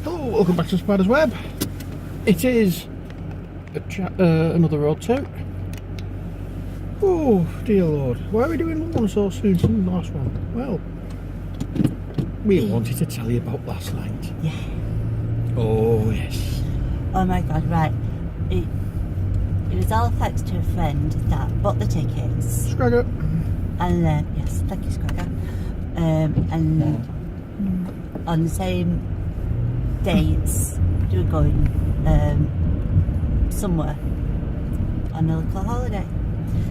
Hello, welcome back to Spider's Web. It is another road tote. Oh dear Lord, why are we doing one so soon from the last one? Well, we wanted to tell you about last night. Yeah. Oh yes. Oh my god, right. It was all thanks to a friend that bought the tickets. Scragger. And yes, thank you, Scragger. And on the same dates, we were going somewhere on a little holiday.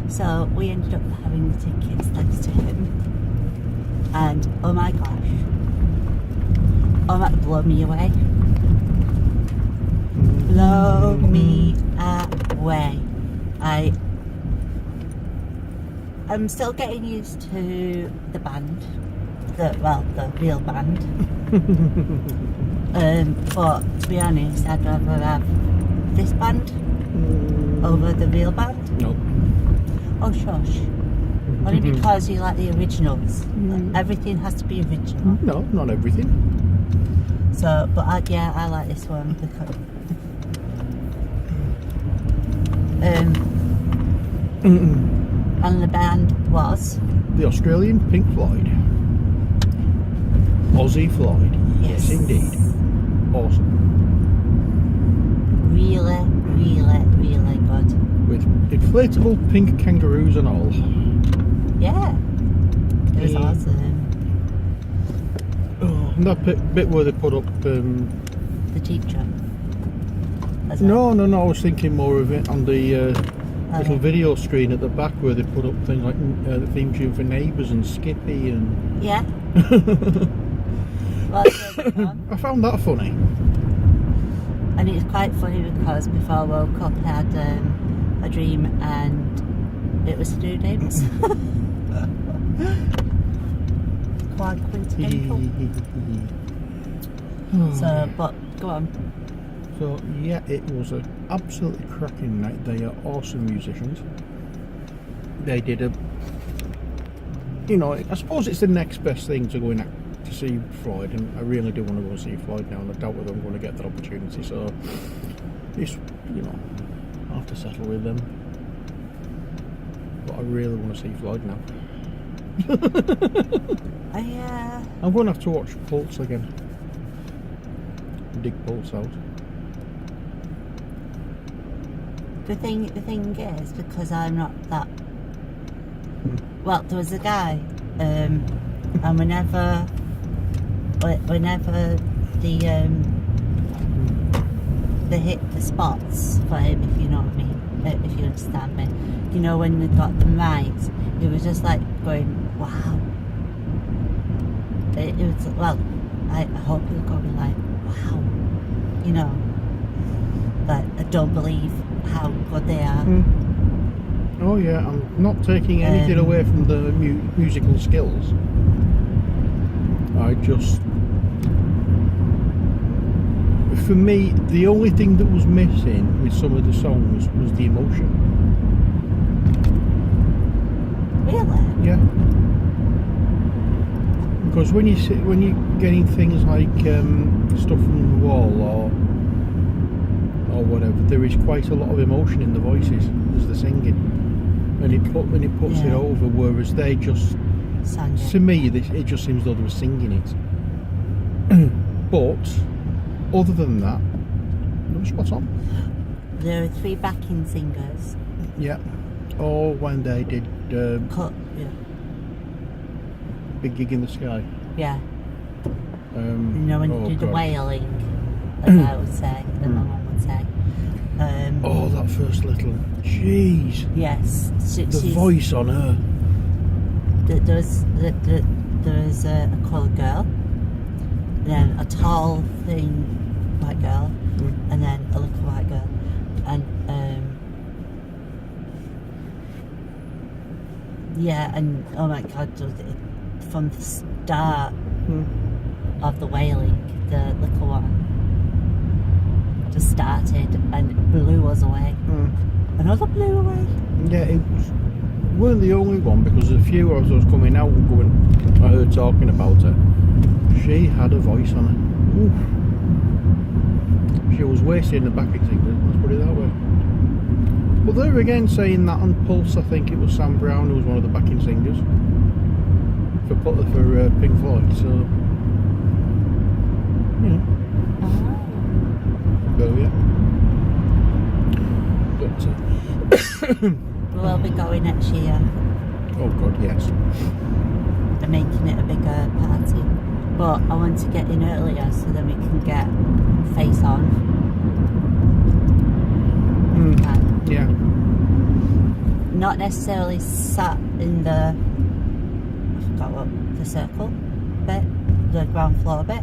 So we ended up having the tickets thanks to him. And oh my gosh, that blew me away. Blow me away. I'm still getting used to the band, the real band. But to be honest, I'd rather have this band over the real band. Nope. Oh shush. Only because you like the originals. Everything has to be original. No, not everything. So, but I like this one because and the band was the Australian Pink Floyd. Aussie Floyd. Yes, indeed. Awesome. Really, really, really good. With inflatable pink kangaroos and all. Yeah. It was awesome. Oh, and that bit where they put up the teacher. No, I was thinking more of it on the little video screen at the back where they put up things like the theme tune for Neighbours and Skippy and... Yeah. Well, I found that funny. And it's quite funny because before I woke up I had a dream and it was to do names. Quite coincidental. So, but go on. So yeah, it was an absolutely cracking night. They are awesome musicians. They did I suppose it's the next best thing to going to see Floyd, and I really do want to go see Floyd now, and I doubt whether I'm going to get that opportunity. So it's I'll have to settle with them. But I really want to see Floyd now. I'm going to have to watch Pulse again. Dig Pulse out. The thing is, because I'm not that... Well, there was a guy, and whenever they hit the spots for him, if you know what I mean, if you understand me, when they got them right, it was just like going, wow. It was, well, I hope it was going like, wow, like, I don't believe how good they are. Oh yeah, I'm not taking anything away from the musical skills. For me, the only thing that was missing with some of the songs was the emotion. Really? Yeah. Because when you're getting things like stuff from the wall or whatever, there is quite a lot of emotion in the voices as they're singing, and it puts it over. Whereas they just, to me, it just seems though they were singing it. But other than that, it was spot on. There were 3 backing singers. Yeah. Or when they did Big Gig in the Sky. Yeah. When you do the wailing, as I would say, as my mum would say. That first little, jeez. Yes. The voice on her. There's a coloured girl, then a tall, thin white girl, and then a little white girl, and and oh my god, from the start of the wailing, the little one just started and blew us away. Another blew away. Yeah, it weren't the only one, because a few as I was coming out and I heard talking about her. She had a voice on her. Oof. wasted in the backing singers, let's put it that way. But they're again saying that on Pulse, I think it was Sam Brown who was one of the backing singers for Pink Floyd, so yeah. So yeah. But We'll be going next year. oh God, yes. They're making it a bigger party. But I want to get in earlier so then we can get Face On. Yeah. Not necessarily sat in the, I forgot what, the circle bit, the ground floor bit.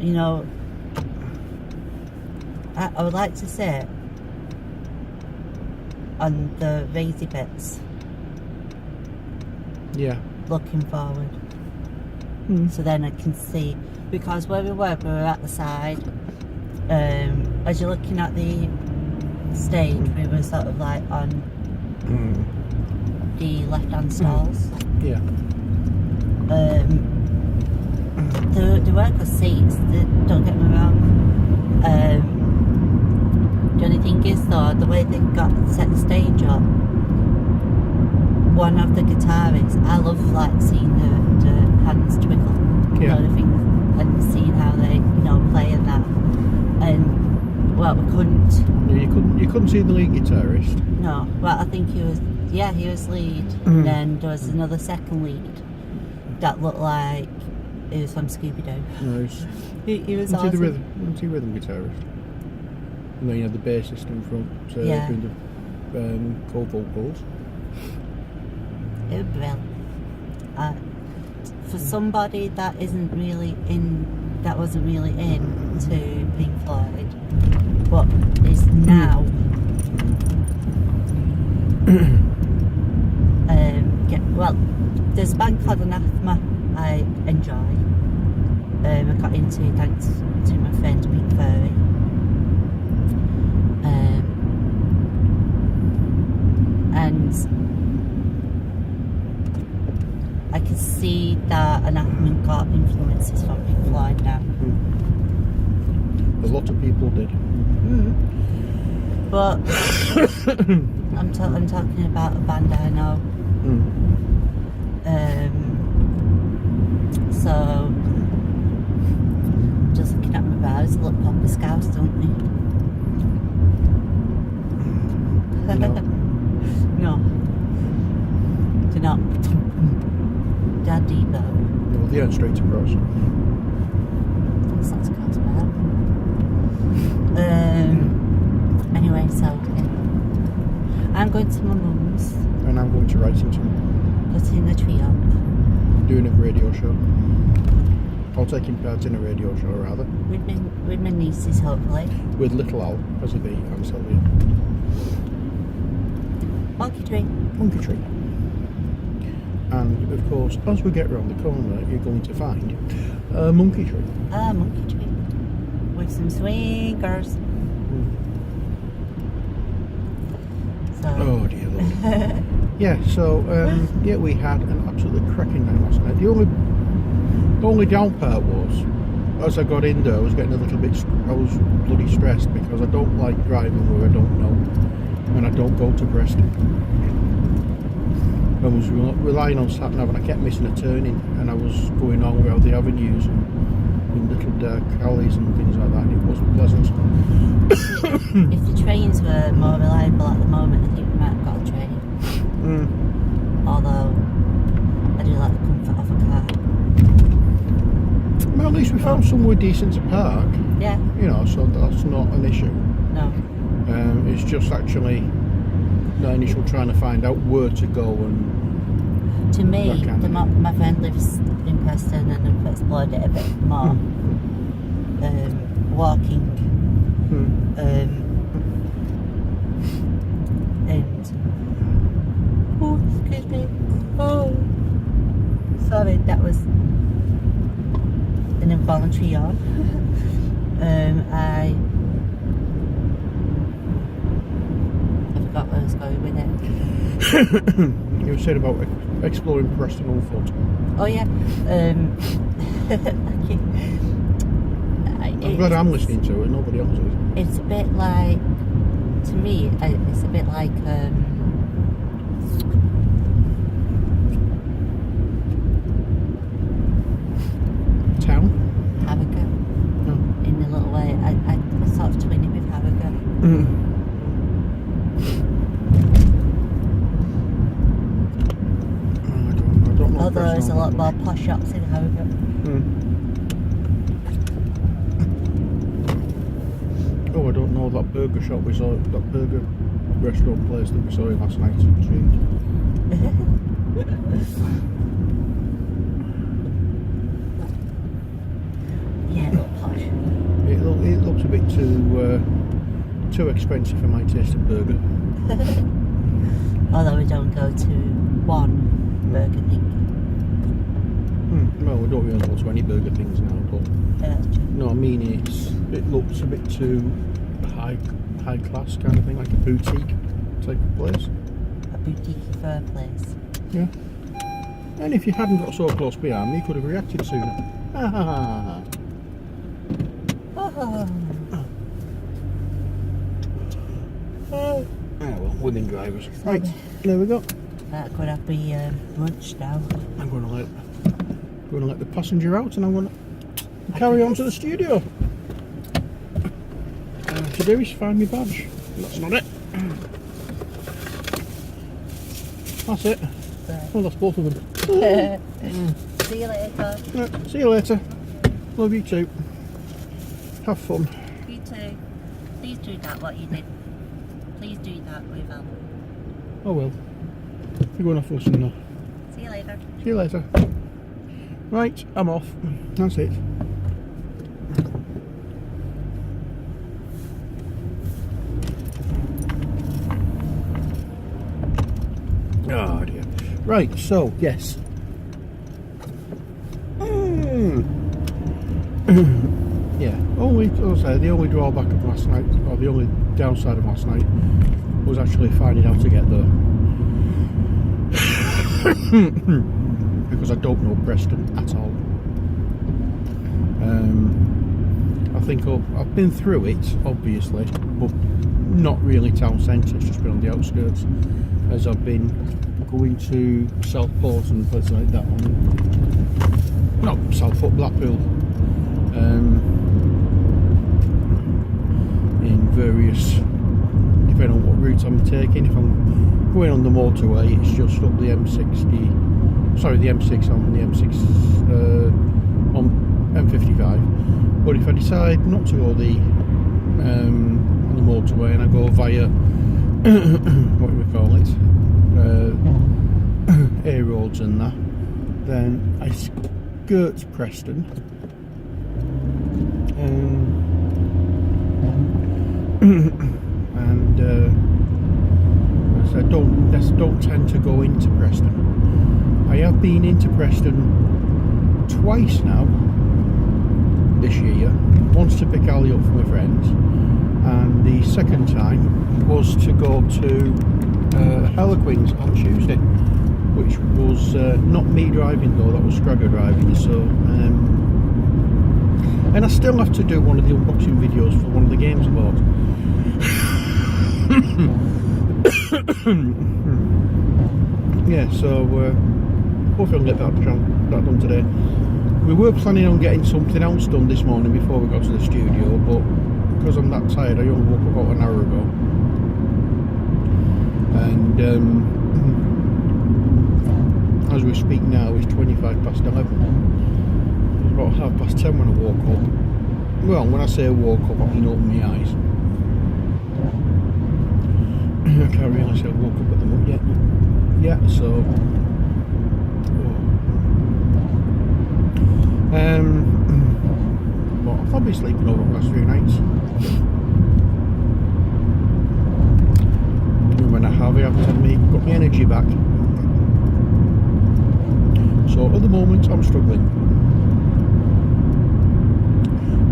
You know, I would like to sit on the raisy bits. Yeah. Looking forward. So then I can see, because where we were at the side. As you're looking at the stage, we were sort of like on the left-hand stalls. Yeah. There were good seats, don't get me wrong. The only thing is though, the way they set the stage up, one of the guitarists, I love like seeing the hands twinkle, sort of things, and seeing how they, play and that. And well, we couldn't. Yeah, you couldn't see the lead guitarist. No, well, I think he was lead. And then there was another second lead that looked like he was from Scooby-Doo. Nice. He was Wasn't awesome. he rhythm guitarist? And then you had the bassist in front doing the co-vocals. It was brilliant. For somebody that wasn't really into Pink Floyd, but is now there's a band called Anathema I enjoy. I got into thanks to my friend Pete Furry. And I can see that Anathema got influences from Pink Floyd now. A lot of people did. But I'm talking about a band I know. So just looking at my brows, look Poppy Scouts, don't they? No. They're not. They're Debo. Well, they aren't straight across. That's close bad. Anyway, so yeah. I'm going to my mum's. And I'm going to Wrightington. Putting the tree up. Doing a radio show. Or taking part in a radio show, rather. With my nieces, hopefully. With little Al, as a bee, I'm Sylvia. Monkey tree. Monkey tree. And, of course, as we get around the corner, you're going to find a monkey tree. A monkey tree. With some swingers. So. Oh, dear Lord. Yeah, so, we had an absolutely cracking night last night. The only down part was, as I got in there, I was getting a little bit, I was bloody stressed because I don't like driving where I don't know, and I don't go to Preston. I was relying on sat-nav and I kept missing a turning, and I was going on around the avenues and in little dark alleys and things like that, and it wasn't pleasant. If the trains were more reliable at the moment, I think we might have got a train. Although I do like the comfort of a car. Well, at least we found somewhere decent to park. Yeah. So that's not an issue. No. It's just actually the initial trying to find out where to go and. To me, my friend lives in Preston and I've explored it a bit more. Walking. And oh, excuse me. Oh, sorry, that was an involuntary yawn. I forgot where I was going with it. You said about exploring Preston on foot. Oh yeah. I'm glad I'm listening to it, nobody else is. It's a bit like, to me, it's a bit like Town? Harrogate. In a little way. I sort of twin it with Harrogate. I don't know. Although there's a lot more posh shops in Harrogate. Oh, I don't know that burger shop we saw, that burger restaurant place that we saw last night. Yeah, a little posh. It looks a bit too expensive for my taste of burger. Although we don't go to one Burger Thing. Well, we don't really go to any burger things now, but no, I mean it looks a bit too high class kind of thing, like a boutique type of place. A boutique fur place. Yeah. And if you hadn't got so close behind me, you could have reacted sooner. Oh well, women drivers. Right, there we go. That could have be lunch now. I'm going to let the passenger out, and I'm going to carry on to the studio. To do is find my badge. That's not it. That's it. Well, that's both of them. See you later. Yeah, see you later. Love you too. Have fun. You too. Please do that, what you did. Please do that with Oh well. You're going off listen now. See you later. See you later. Right, I'm off. That's it. Oh dear. Right, so yes. Yeah, the only drawback of last night, or the only downside of last night, was actually finding out to get there. Because I don't know Preston at all. I think I've been through it, obviously, but not really town centre, it's just been on the outskirts, as I've been going to Southport and places like that. Not Southport, Blackpool. In various, depending on what route I'm taking. If I'm going on the motorway, it's just up the M60, sorry, the M6 on the M6 on M55. But if I decide not to go on the motorway and I go via what do we call it, A roads and that, then I skirt Preston. And I don't tend to go into Preston. I have been into Preston twice now this year. Once to pick Ali up from my friends, and the second time was to go to Harlequins on Tuesday, which was not me driving though, that was Scragger driving. So and I still have to do one of the unboxing videos for one of the games I bought. Yeah, so hopefully I'll get that done today. We were planning on getting something else done this morning before we got to the studio, but because I'm that tired, I only woke up about an hour ago. And as we speak now, it's 11:25. It was about 10:30 when I woke up. Well, when I say woke up, I mean open my eyes. I can't really say I woke up at the moment yet. Yeah, so well, I've probably sleeping over the last 3 nights. And when I have, got my energy back. So at the moment I'm struggling.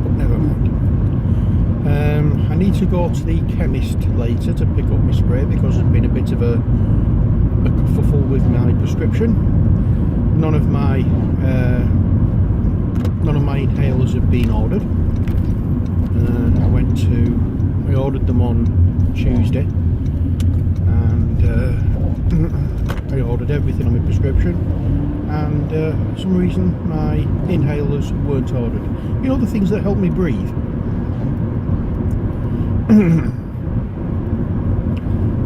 But never mind. I need to go to the chemist later to pick up my spray because there's been a bit of a kerfuffle with my prescription. None of my inhalers have been ordered. I ordered them on Tuesday, and I ordered everything on my prescription, and for some reason my inhalers weren't ordered. You know, the things that help me breathe.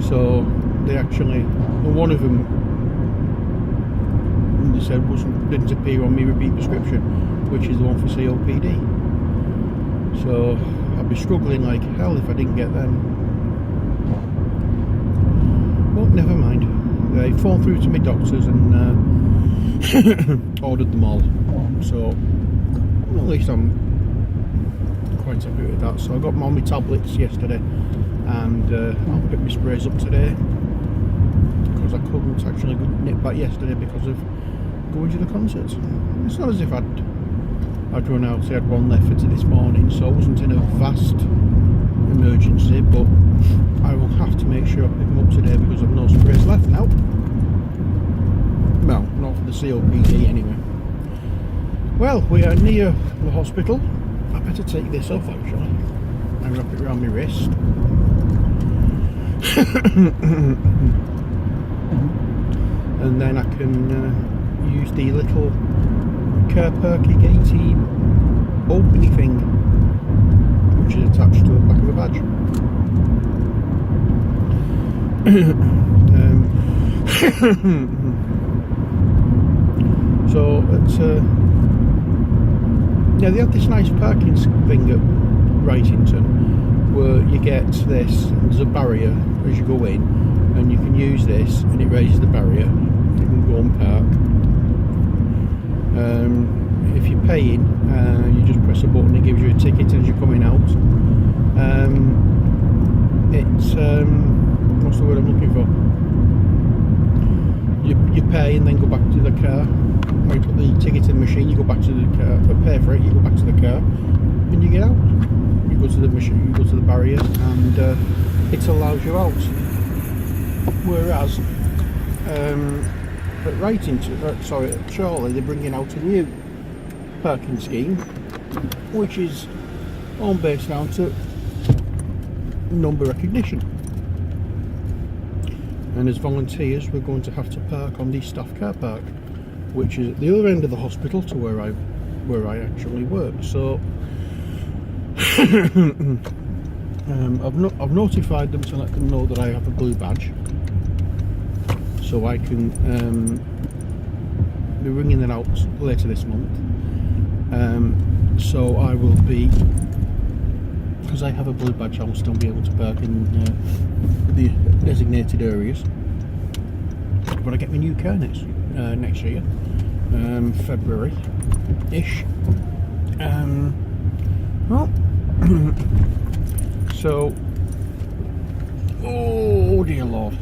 So they actually, one of them, they said didn't appear on my repeat prescription, which is the one for COPD. So I'd be struggling like hell if I didn't get them. Well, never mind. They phoned through to my doctors and ordered them all. So at least I'm quite happy with that. So I got my tablets yesterday, and I'll pick my sprays up today, because I couldn't actually nip back yesterday because of going to the concerts. It's not as if I'd run out. I had one left for this morning, so I wasn't in a vast emergency, but I will have to make sure I pick them up today because I've no sprays left now. Well, not for the COPD anyway. Well, we are near the hospital. I better take this off actually and wrap it around my wrist. And then I can use the little Care Perky Gatey openy thing, which is attached to the back of a badge. So it's yeah, they have this nice parking thing at Wrightington where you get this, there's a barrier as you go in, and you can use this and it raises the barrier. You can go and park. If you're paying, you just press a button, it gives you a ticket as you're coming out. It's what's the word I'm looking for? You pay and then go back to the car. Or you put the ticket in the machine, you go back to the car, pay for it, you go back to the car, and you get out. You go to the machine, you go to the barrier, and it allows you out. Whereas at Wrightington, at Chorley, they're bringing out a new parking scheme, which is all based down to number recognition. And as volunteers, we're going to have to park on the staff car park, which is at the other end of the hospital to where I actually work. So I've notified them to let them know that I have a blue badge, so I can be ringing it out later this month. So I will be, because I have a blue badge, I will still be able to park in the designated areas. But I get my new car next year, February-ish. Well, so, oh dear Lord.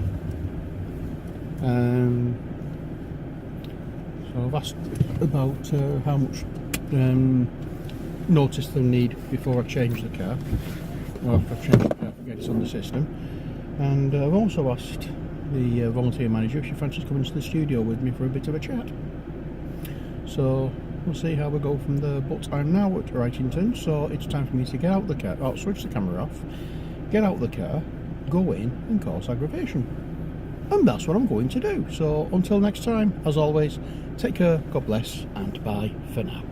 So I've asked about how much notice they'll need before I change the car, or after I've changed the car, get it on the system. And I've also asked the volunteer manager if she fancies coming to the studio with me for a bit of a chat. So we'll see how we go from there. But I'm now at Wrightington, so it's time for me to get out the car, switch the camera off, get out the car, go in and cause aggravation. And that's what I'm going to do. So until next time, as always, take care, God bless, and bye for now.